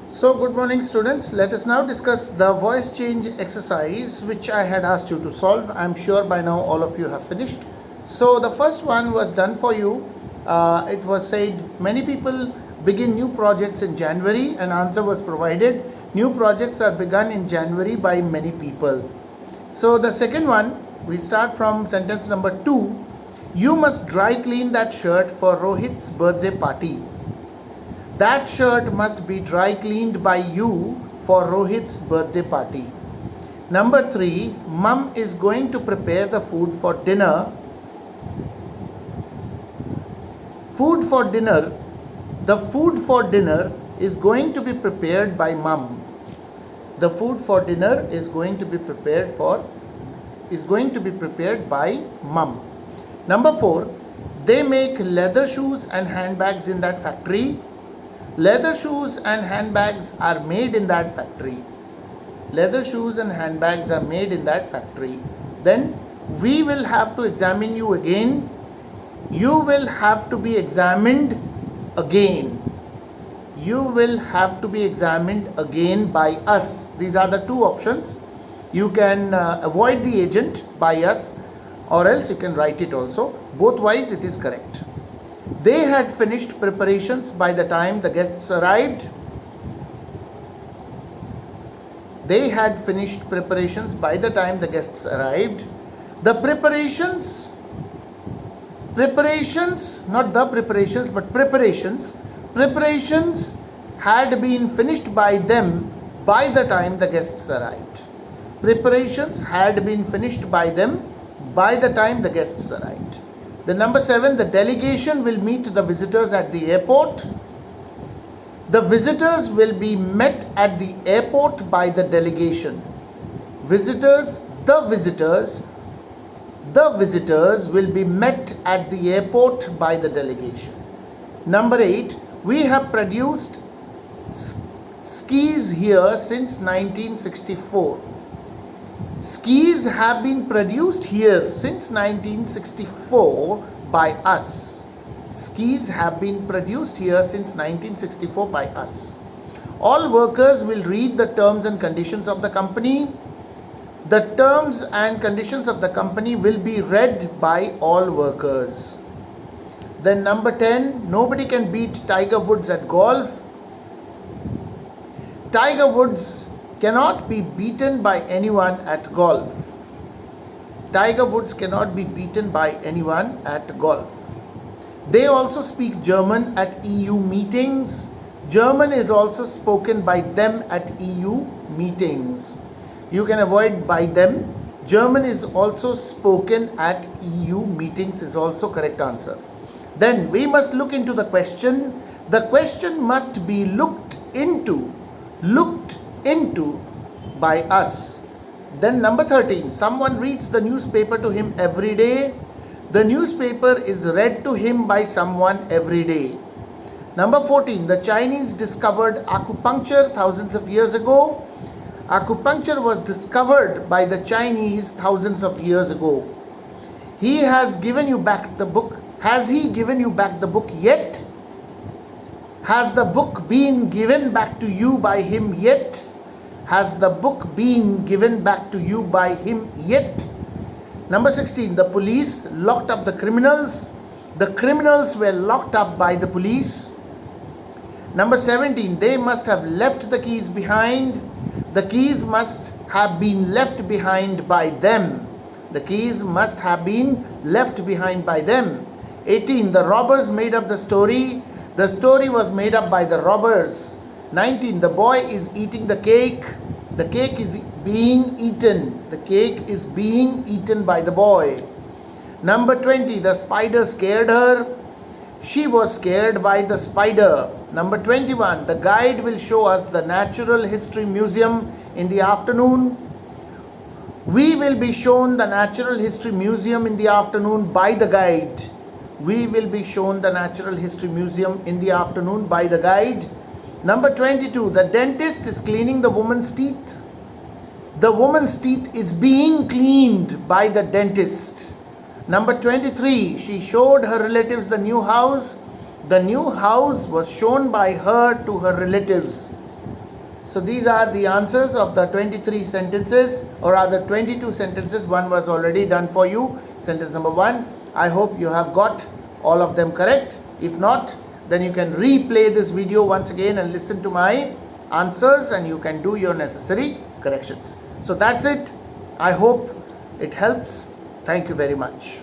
So, good morning, students. Let us now discuss the voice change exercise which I had asked you to solve. I'm sure by now all of you have finished. So, the first one was done for you. It was said many people begin new projects in January, and answer was provided. New projects are begun in January by many people. So, the second one, we start from sentence number 2. You must dry clean that shirt for Rohit's birthday party. That shirt must be dry cleaned by you for Rohit's birthday party. Number 3, Mum is going to prepare the food for dinner. The food for dinner is going to be prepared by Mum. The food for dinner is going to be prepared by Mum. Number 4, they make leather shoes and handbags in that factory. Leather shoes and handbags are made in that factory. Leather shoes and handbags are made in that factory. Then we will have to examine you again. You will have to be examined again. You will have to be examined again by us. These are the two options. You can avoid the agent by us, or else you can write it also. Both wise it is correct. They had finished preparations by the time the guests arrived. They had finished preparations by the time the guests arrived. The preparations, not the preparations, but preparations had been finished by them by the time the guests arrived. Preparations had been finished by them by the time the guests arrived. The number 7, the delegation will meet the visitors at the airport. The visitors will be met at the airport by the delegation. The visitors will be met at the airport by the delegation. Number 8, we have produced skis here since 1964. Skis have been produced here since 1964 by us. Skis have been produced here since 1964 by us. All workers will read the terms and conditions of the company. The terms and conditions of the company will be read by all workers. Then number 10, nobody can beat Tiger Woods at golf. Tiger Woods cannot be beaten by anyone at golf. Tiger Woods cannot be beaten by anyone at golf. They also speak German at EU meetings. German is also spoken by them at EU meetings. You can avoid by them. German is also spoken at EU meetings is also correct answer. Then we must look into the question. The question must be looked into by us. Then number 13, someone reads the newspaper to him every day. The newspaper is read to him by someone every day. Number 14, the Chinese discovered acupuncture thousands of years ago. Acupuncture was discovered by the Chinese thousands of years ago. He has given you back the book. Has he given you back the book yet? Has the book been given back to you by him yet? Has the book been given back to you by him yet? Number 16, the police locked up the criminals. The criminals were locked up by the police. Number 17, they must have left the keys behind. The keys must have been left behind by them. The keys must have been left behind by them. 18, the robbers made up the story. The story was made up by the robbers. 19, the boy is eating the cake. The cake is being eaten. The cake is being eaten by the boy. Number 20, the spider scared her. She was scared by the spider. Number 21, the guide will show us the Natural History Museum in the afternoon. We will be shown the Natural History Museum in the afternoon by the guide. We will be shown the Natural History Museum in the afternoon by the guide. Number 22, the dentist is cleaning the woman's teeth. The woman's teeth is being cleaned by the dentist. Number 23, she showed her relatives the new house. The new house was shown by her to her relatives. So these are the answers of the 23 sentences, or rather 22 sentences. One was already done for you, sentence number 1. I hope you have got all of them correct. If not, then you can replay this video once again and listen to my answers, and you can do your necessary corrections. So that's it. I hope it helps. Thank you very much.